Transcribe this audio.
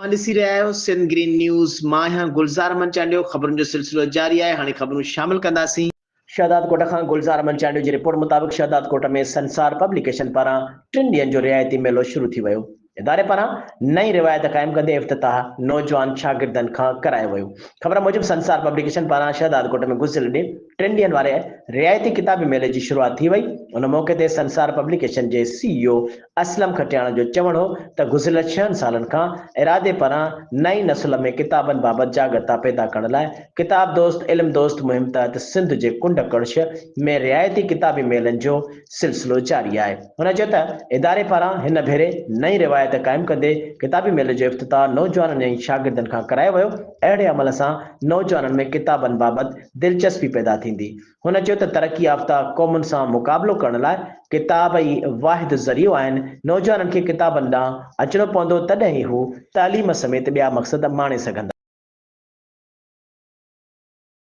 ॾिसी रहिया आहियो सिंध ग्रीन न्यूज़। मां आहियां गुलज़ार मंचांडियो। ख़बरुनि जो सिलसिलो जारी आहे। हाणे ख़बरूं शामिल कंदासीं। शहदाद कोट खां गुलज़ार मंचांडियो जी रिपोर्ट मुताबिक़ शहदाद कोट में संसार पब्लिकेशन पारां 3 ॾींहंनि जो रियायती मेलो शुरू थी वियो। इदारे पारां नई रिवायत क़ाइमु कंदे इफ़्तिताह नौजवान शागिर्दनि खां करायो वियो। ख़बर मूजिबि संसार पब्लिकेशन पारां शहदाद कोट में गुज़िरियल ॾींहुं 3 ॾींहनि वारे रियायती किताबी मेले जी शुरूआति थी वई। उन मौक़े ते संसार पब्लिकेशन जे CEO असलम खटियाणा जो चवणु हो त गुज़िरियल 6 सालनि खां इरादे पारां नई नस्ल में किताबनि बाबति जागरूकता पैदा करण लाइ किताब दोस्त इल्म दोस्त मुहिम तहत सिंध जे कुंड कड़श में रियायती किताबी मेलनि जो सिलसिलो जारी आहे। हुन चयो त इदारे पारां हिन भेरे नई रिवायत क़ाइमु कंदे किताबी मेले जो इफ़्तिताह नौजवाननि ऐं शागिर्दनि खां करायो वियो। अहिड़े अमल सां नौजवाननि में किताबनि बाबति दिलचस्पी पैदा थींदी। हुन चयो त तरक़ी याफ़्ता क़ौमुनि सां मुक़ाबिलो करण लाइ किताब ई वाहिद ज़रियो आहिनि। नौजवाननि खे किताबनि ॾांहुं अचिणो पवंदो, तॾहिं ई हू तालीम समेत ॿिया मक़सद माणे सघंदा।